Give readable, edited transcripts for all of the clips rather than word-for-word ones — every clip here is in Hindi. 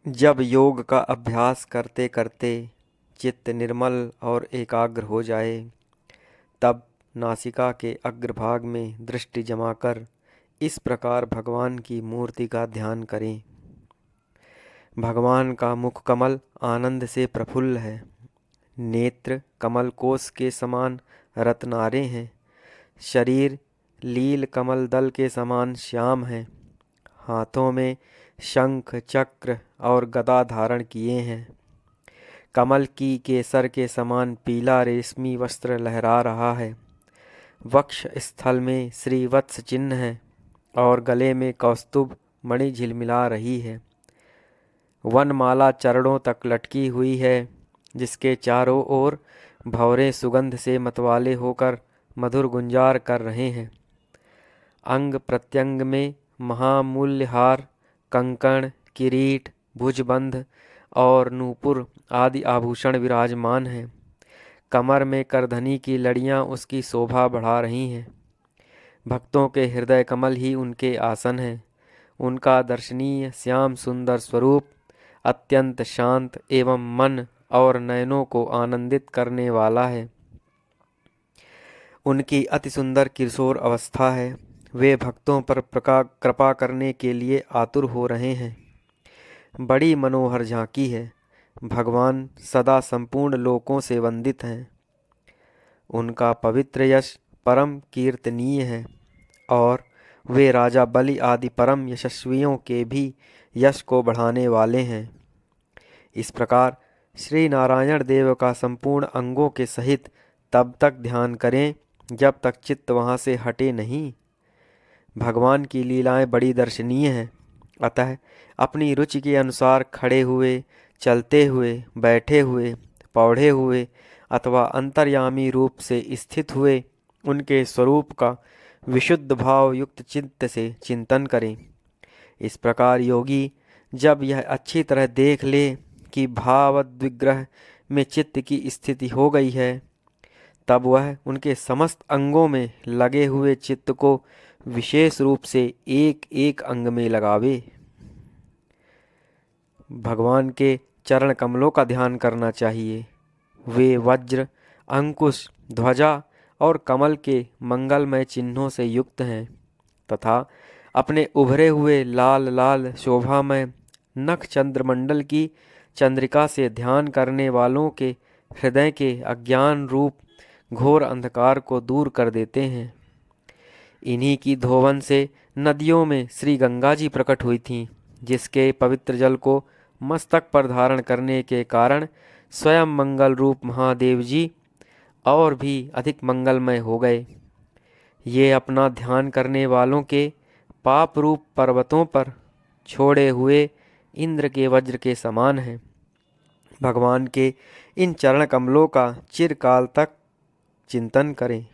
जब योग का अभ्यास करते करते चित्त निर्मल और एकाग्र हो जाए, तब नासिका के अग्रभाग में दृष्टि जमाकर इस प्रकार भगवान की मूर्ति का ध्यान करें। भगवान का मुख कमल आनंद से प्रफुल्ल है। नेत्र कमल कोश के समान रत्नारे हैं। शरीर लील कमल दल के समान श्याम है। हाथों में शंख चक्र और गदा धारण किए हैं। कमल की केसर के समान पीला रेशमी वस्त्र लहरा रहा है। वक्ष स्थल में श्रीवत्स चिन्ह है और गले में कौस्तुभ मणि झिलमिला रही है। वनमाला चरणों तक लटकी हुई है, जिसके चारों ओर भंवरे सुगंध से मतवाले होकर मधुर गुंजार कर रहे हैं। अंग प्रत्यंग में महामूल्य हार, कंकण, किरीट, भुजबंध और नूपुर आदि आभूषण विराजमान हैं। कमर में करधनी की लड़ियां उसकी शोभा बढ़ा रही हैं। भक्तों के हृदय कमल ही उनके आसन हैं। उनका दर्शनीय श्याम सुंदर स्वरूप अत्यंत शांत एवं मन और नयनों को आनंदित करने वाला है। उनकी अति सुंदर किशोर अवस्था है। वे भक्तों पर कृपा करने के लिए आतुर हो रहे हैं। बड़ी मनोहर झांकी है। भगवान सदा संपूर्ण लोकों से वंदित हैं। उनका पवित्र यश परम कीर्तनीय है और वे राजा बलि आदि परम यशस्वियों के भी यश को बढ़ाने वाले हैं। इस प्रकार श्री नारायण देव का संपूर्ण अंगों के सहित तब तक ध्यान करें जब तक चित्त वहाँ से हटे नहीं। भगवान की लीलाएं बड़ी दर्शनीय हैं। अतः अपनी रुचि के अनुसार खड़े हुए, चलते हुए, बैठे हुए, पौधे हुए अथवा अंतर्यामी रूप से स्थित हुए उनके स्वरूप का विशुद्ध भाव युक्त चित्त से चिंतन करें। इस प्रकार योगी जब यह अच्छी तरह देख ले कि भावद्विग्रह में चित्त की स्थिति हो गई है, तब वह उनके समस्त अंगों में लगे हुए चित्त को विशेष रूप से एक एक अंग में लगावे। भगवान के चरण कमलों का ध्यान करना चाहिए। वे वज्र, अंकुश, ध्वजा और कमल के मंगलमय चिन्हों से युक्त हैं तथा अपने उभरे हुए लाल लाल शोभामय नख चंद्रमंडल की चंद्रिका से ध्यान करने वालों के हृदय के अज्ञान रूप घोर अंधकार को दूर कर देते हैं। इन्हीं की धोवन से नदियों में श्री गंगा जी प्रकट हुई थीं, जिसके पवित्र जल को मस्तक पर धारण करने के कारण स्वयं मंगल रूप महादेव जी और भी अधिक मंगलमय हो गए। ये अपना ध्यान करने वालों के पाप रूप पर्वतों पर छोड़े हुए इंद्र के वज्र के समान हैं। भगवान के इन चरण कमलों का चिरकाल तक चिंतन करें।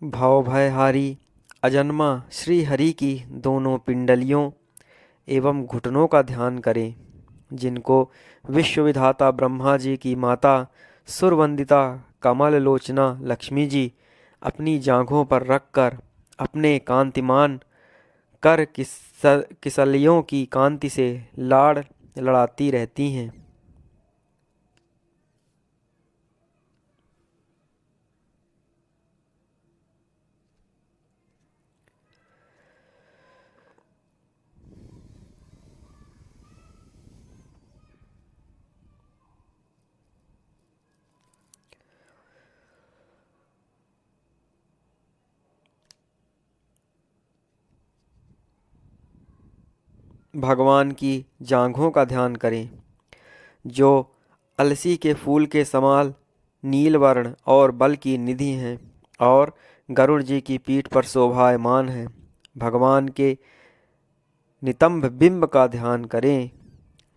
भाव भयहारी अजन्मा श्री हरि की दोनों पिंडलियों एवं घुटनों का ध्यान करें, जिनको विश्वविधाता ब्रह्मा जी की माता सुरवंदिता कमल लोचना लक्ष्मी जी अपनी जांघों पर रखकर अपने कांतिमान कर किसलियों की कांति से लाड़ लड़ाती रहती हैं। भगवान की जांघों का ध्यान करें, जो अलसी के फूल के समान नील वर्ण और बल की निधि हैं और गरुड़ जी की पीठ पर शोभायमान है। भगवान के नितंब बिंब का ध्यान करें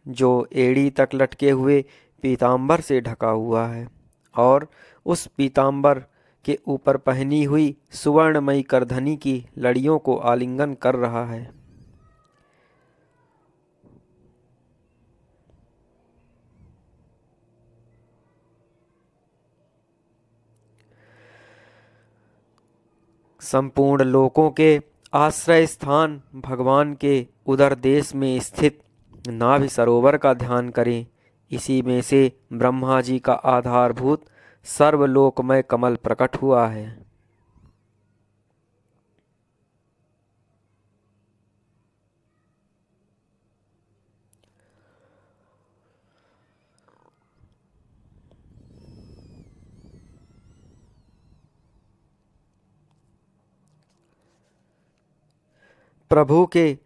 जो एड़ी तक लटके हुए पीतांबर से ढका हुआ है और उस पीतांबर के ऊपर पहनी हुई सुवर्णमयी करधनी की लड़ियों को आलिंगन कर रहा है। संपूर्ण लोकों के आश्रय स्थान भगवान के उदर देश में स्थित नाभि सरोवर का ध्यान करें। इसी में से ब्रह्मा जी का आधारभूत सर्वलोकमय कमल प्रकट हुआ है। प्रभु के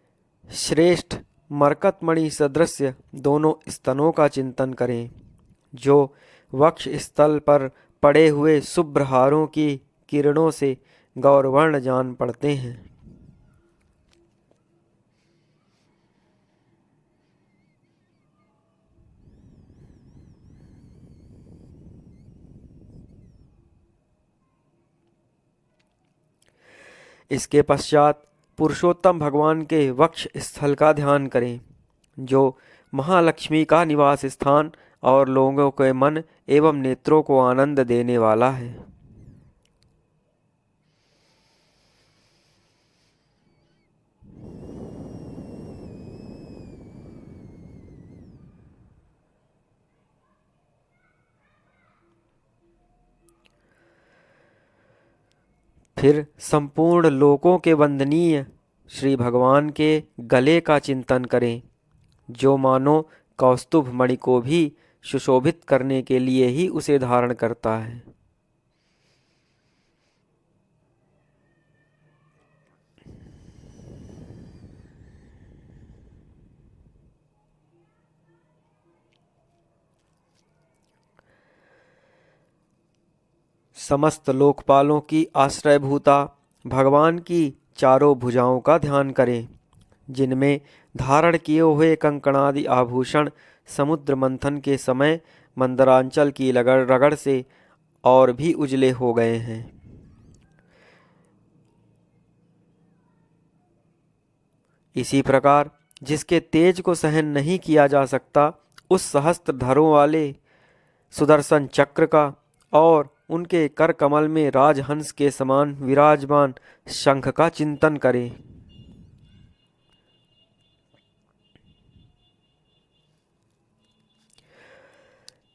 श्रेष्ठ मरकतमणि सदृश दोनों स्तनों का चिंतन करें जो वक्ष स्थल पर पड़े हुए शुभ्र हारों की किरणों से गौरवर्ण जान पड़ते हैं। इसके पश्चात पुरुषोत्तम भगवान के वक्ष स्थल का ध्यान करें जो महालक्ष्मी का निवास स्थान और लोगों के मन एवं नेत्रों को आनंद देने वाला है। फिर संपूर्ण लोकों के वंदनीय श्री भगवान के गले का चिंतन करें जो मानो कौस्तुभ मणि को भी सुशोभित करने के लिए ही उसे धारण करता है। समस्त लोकपालों की आश्रयभूता भगवान की चारों भुजाओं का ध्यान करें जिनमें धारण किए हुए कंकणादि आभूषण समुद्र मंथन के समय मंदरांचल की रगड़ से और भी उजले हो गए हैं। इसी प्रकार जिसके तेज को सहन नहीं किया जा सकता उस सहस्त्र धरों वाले सुदर्शन चक्र का और उनके कर कमल में राजहंस के समान विराजमान शंख का चिंतन करें।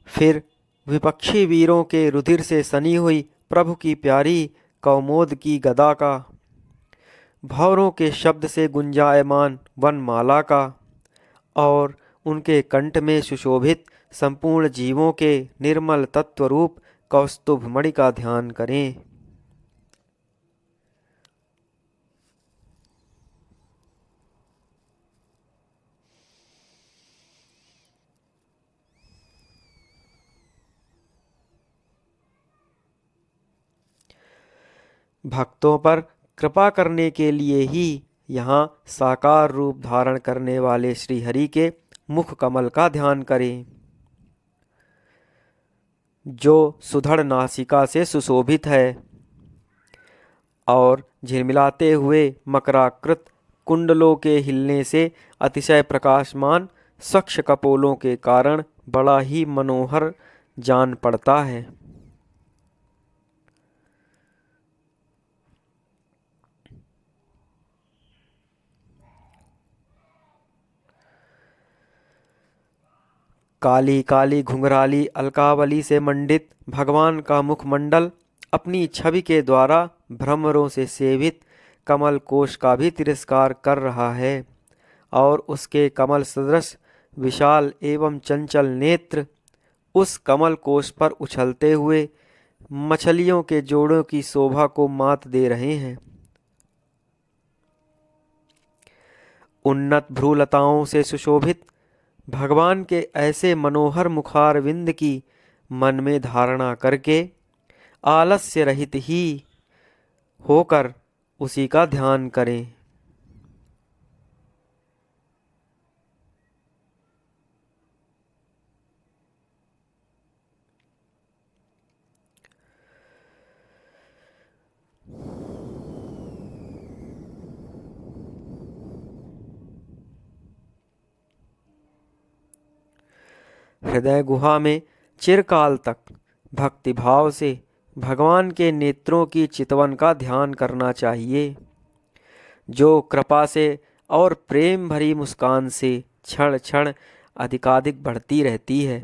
फिर विपक्षी वीरों के रुधिर से सनी हुई प्रभु की प्यारी कौमोद की गदा का, भौरों के शब्द से गुंजायमान वनमाला का और उनके कंठ में सुशोभित संपूर्ण जीवों के निर्मल तत्वरूप कौस्तुभ मणि का ध्यान करें। भक्तों पर कृपा करने के लिए ही यहाँ साकार रूप धारण करने वाले श्री हरि के मुख कमल का ध्यान करें जो सुधड़ नासिका से सुशोभित है और झिलमिलाते हुए मकराकृत कुंडलों के हिलने से अतिशय प्रकाशमान स्वच्छ कपोलों के कारण बड़ा ही मनोहर जान पड़ता है। काली काली घुंघराली अलकावली से मंडित भगवान का मुखमंडल अपनी छवि के द्वारा भ्रमरों से सेवित कमल कोश का भी तिरस्कार कर रहा है और उसके कमल सदृश विशाल एवं चंचल नेत्र उस कमल कोश पर उछलते हुए मछलियों के जोड़ों की शोभा को मात दे रहे हैं। उन्नत भ्रूलताओं से सुशोभित भगवान के ऐसे मनोहर मुखारविंद की मन में धारणा करके आलस्य रहित ही होकर उसी का ध्यान करें। हृदय गुहा में चिरकाल तक भक्तिभाव से भगवान के नेत्रों की चितवन का ध्यान करना चाहिए, जो कृपा से और प्रेम भरी मुस्कान से क्षण क्षण अधिकाधिक बढ़ती रहती है,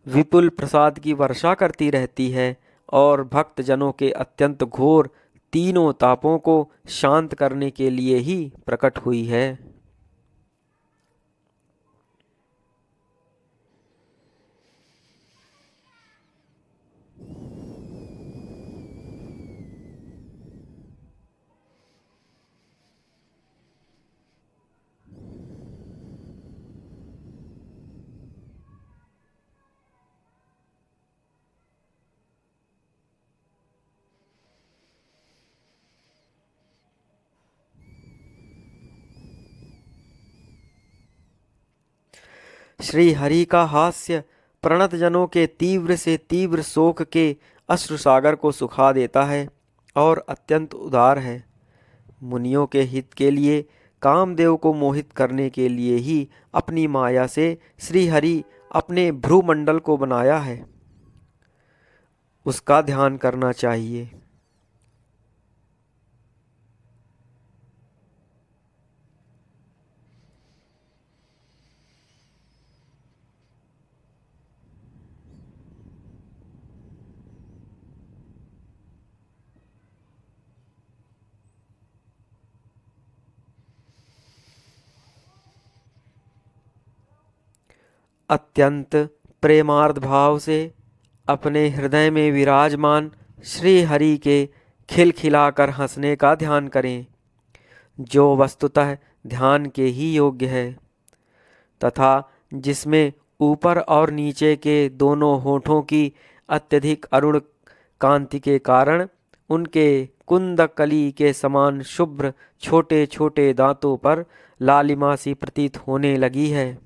विपुल प्रसाद की वर्षा करती रहती है और भक्तजनों के अत्यंत घोर तीनों तापों को शांत करने के लिए ही प्रकट हुई है। श्री हरि का हास्य प्रणत जनों के तीव्र से तीव्र शोक के अश्रु सागर को सुखा देता है और अत्यंत उदार है। मुनियों के हित के लिए कामदेव को मोहित करने के लिए ही अपनी माया से श्री हरि अपने भ्रूमंडल को बनाया है, उसका ध्यान करना चाहिए। अत्यंत प्रेमार्ध भाव से अपने हृदय में विराजमान श्री हरि के खिलखिलाकर हंसने का ध्यान करें, जो वस्तुतः ध्यान के ही योग्य है तथा जिसमें ऊपर और नीचे के दोनों होठों की अत्यधिक अरुण कांति के कारण उनके कुंदकली के समान शुभ्र छोटे छोटे दांतों पर लालिमा सी प्रतीत होने लगी है।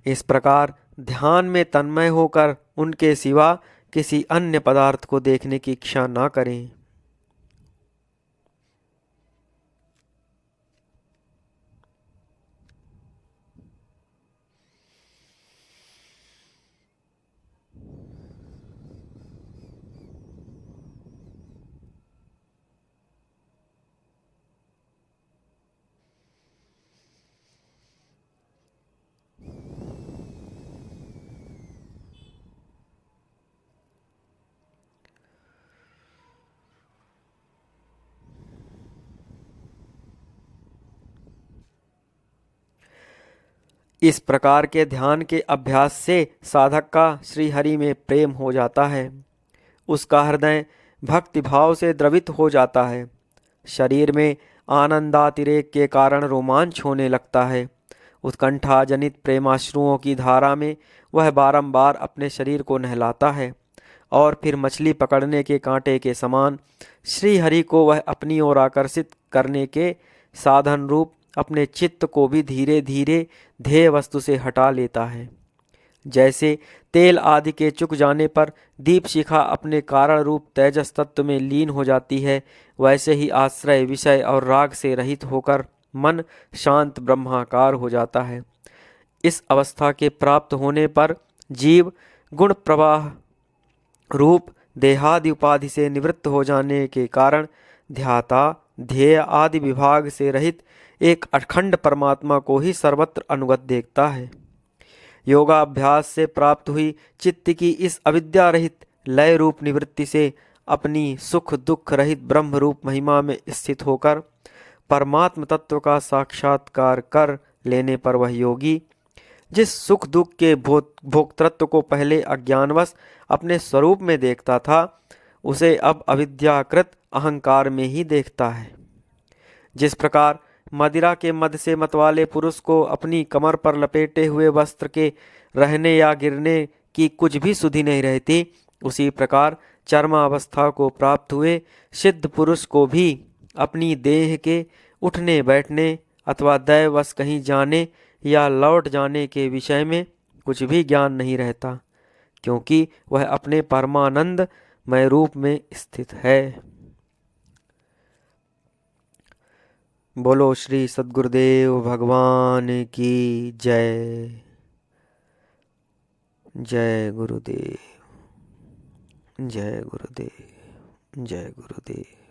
इस प्रकार ध्यान में तन्मय होकर उनके सिवा किसी अन्य पदार्थ को देखने की इच्छा न करें। इस प्रकार के ध्यान के अभ्यास से साधक का श्री हरि में प्रेम हो जाता है, उसका हृदय भक्ति भाव से द्रवित हो जाता है, शरीर में आनंदातिरेक के कारण रोमांच होने लगता है। उत्कंठा जनित प्रेमाश्रुओं की धारा में वह बारंबार अपने शरीर को नहलाता है और फिर मछली पकड़ने के कांटे के समान श्री हरि को वह अपनी ओर आकर्षित करने के साधन रूप अपने चित्त को भी धीरे धीरे ध्येय वस्तु से हटा लेता है। जैसे तेल आदि के चुक जाने पर दीप शिखा अपने कारण रूप तेजस तत्व में लीन हो जाती है, वैसे ही आश्रय विषय और राग से रहित होकर मन शांत ब्रह्माकार हो जाता है। इस अवस्था के प्राप्त होने पर जीव गुण प्रवाह रूप देहादि उपाधि से निवृत्त हो जाने के कारण ध्याता ध्येय आदि विभाग से रहित एक अखंड परमात्मा को ही सर्वत्र अनुगत देखता है। योगाभ्यास से प्राप्त हुई चित्त की इस अविद्या रहित लय रूप निवृत्ति से अपनी सुख दुख रहित ब्रह्म रूप महिमा में स्थित होकर परमात्म तत्व का साक्षात्कार कर लेने पर वह योगी जिस सुख दुख के भोक्तृत्व को पहले अज्ञानवश अपने स्वरूप में देखता था, उसे अब अविद्याकृत अहंकार में ही देखता है। जिस प्रकार मदिरा के मद से मतवाले पुरुष को अपनी कमर पर लपेटे हुए वस्त्र के रहने या गिरने की कुछ भी सुधि नहीं रहती, उसी प्रकार चर्मावस्था को प्राप्त हुए सिद्ध पुरुष को भी अपनी देह के उठने बैठने अथवा दैवश कहीं जाने या लौट जाने के विषय में कुछ भी ज्ञान नहीं रहता, क्योंकि वह अपने परमानंदमय रूप में स्थित है। बोलो श्री सद्गुरुदेव भगवान की जय। जय गुरुदेव, जय गुरुदेव, जय गुरुदेव।